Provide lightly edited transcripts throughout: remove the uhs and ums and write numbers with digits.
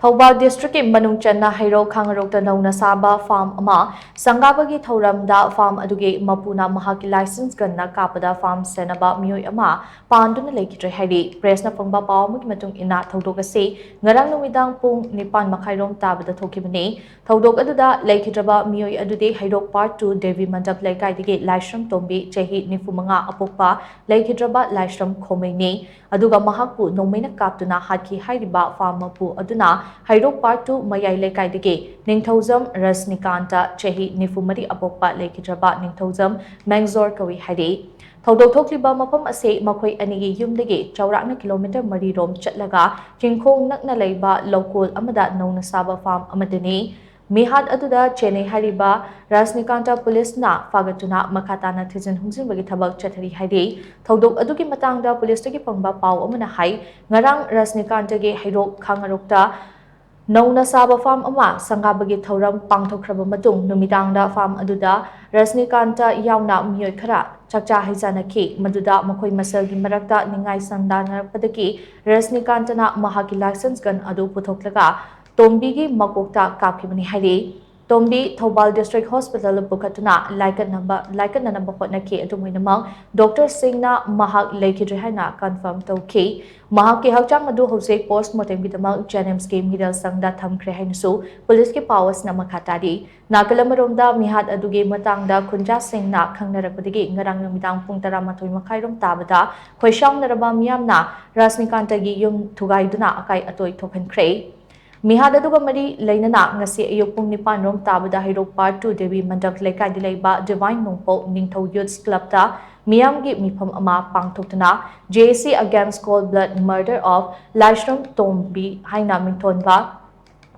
Thobal District in Manungchana Hero Kangarokta Nona Saba Farm Ama Sangabagi Thoramda Farm Aduge Mapuna Mahak license Ganna Kappa Farm Shennaba Meeoi Ama Panduna Leikhidre Hadi Presna Pangba Pawmuk Matung Ina Thodoka say Ngarang Numidang Pung Nipan Makhairom Tabada Thokibane Thodok Aduda Leikhidreba Meeoi Adude Hydok Part 2 Devi Mandap Laikai Dige Lashram Tombi Chehi Nifumanga Apokpa Leikhidreba Lashram Khomeini Aduga Mahaku Nomena Kaptuna Haki Haidiba Farm Mapu Aduna Hydok Part 2 Mayai Laikai Dige Ningthozam Rasnikanta Chehi Nifumari Apokpa Leikhidreba Ningthozam Mangzor Kawi Hadi Thodok Thokliba Mapam Ase Makhoi Anigi Yumdege Chaurakna kilometer Mari Rom Chatlaga Kingkong Nakna Leiba Local Amada Nona Saba Farm Amadani Mihad Aduda Chennai Hariba Rasnikanta Police Na Fagatuna Makatana Tizin Humsin Bagi Tabak Chatari Hadi Thodok Aduki Matangda Police Taki Pangba Pau Amana Hai Ngarang Rasnikanta Ge Hydok Kangarokta Nona Saba Farm Ama Sangabagi Thoram Pangthokraba Matung Numidangda Farm Aduda Rasnikanta Yauna Meeoi Khara Chakcha Hizanaki Maduda Makoi Masalgi Marakta Ningai Sandana Padaki Rasnikantana Mahaki license gun Adu Puthoklaga Tombigi Makokta Kakibani Hari Tombi Thobal District Hospital Bukatuna Laikanana Hotnaki Aduminamang Dr. Singna Mahak Leikhidre Hana confirmed to Mahak ki Hakchang Adu Hose postmortem Bidamang Janimski Middle Sangda Thamkre Hainsu Police ki powers na makatadi Nakalamaromda Mihad Aduge Matangda Kunja Singna Kangnarakpadigi Ngarang Namidang Pungtara Matui Makairom Tabada Khoishang Naraba Miyamna Rasnikantagi Yum Tugaiduna Akai Atoi Token Kray Mihada Duga Mari Lainana Ngasi Ayopung Nipan Rom Tabada Hydok Part 2 Devi Mandak Laikai Dilaiba Divine Nungpo Ningtho Youths Club Ta Miyamgi Mipam Ama Pangtokna JC Against Cold Blood Murder of Lashram Tombi Haina Mintonba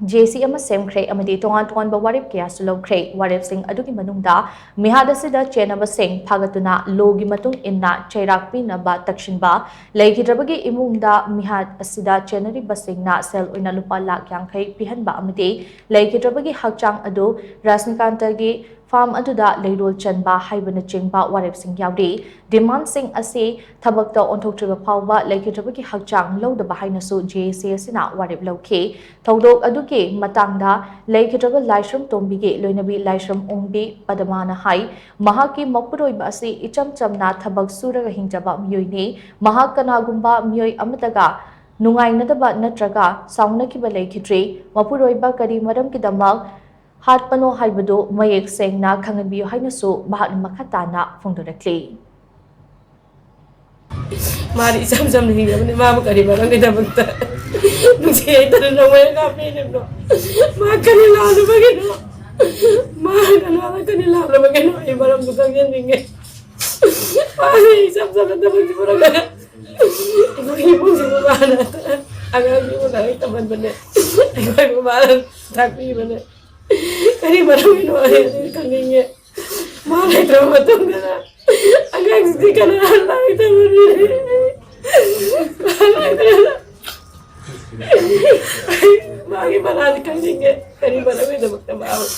JC ama semkre amadi tongan bawarip kya sulokre warip sing adugi manungda mihada sida Shennaba sing phagatuna logi matung inna chairakpi na ba takshinba Leikhidrebagi imungda mihad asida chenari basingna sel oina lupa lak yankhai pihanba amadi Leikhidrebagi hakchang adu Rasnikantagi Farm Aduda Leirol Chanba Haibana Chingba Warip Sing Yaudi Demand Sing Ase Tabakta Ontoktriba Pauba Leikhidrebagi Hakchang Low the Bahinasu JC Sina Warip Loke Thodok Aduke Matangda Leikhidreba Lashram Tombige Loinabi Lashram Ongbi Padamana Hai Mahaki Mapuroi Basi Icham Chamna Tabak Suraga Hinjaba Meeoi Mahak Kanagumba Meeoi Amataga Nungai Nataba Natraga Saunaki Leikhidre Mapuroiba Kari Madam Kidamal Hat Pano Haibado Mayek Sengna Kanganbi Hainasu Mahak Makatana Fundurakli. Mari sam ni mama kari barang kita bentar. Nungsi itu na way kapi ni bro. Makan lalu begini. Makan lalu begini. Ibaram tukang yang tinggi. Mari sam nanti benci pura. Ibu sih mana? Agak ibu lagi teman bener. Ibu malam tapi bener. Kari barang ini wahai kangennya. Malah drama tuh nggak. Agak sih kan Allah itu bener. Malah itu. Bagi mana kangennya. Kari barang itu betul banget.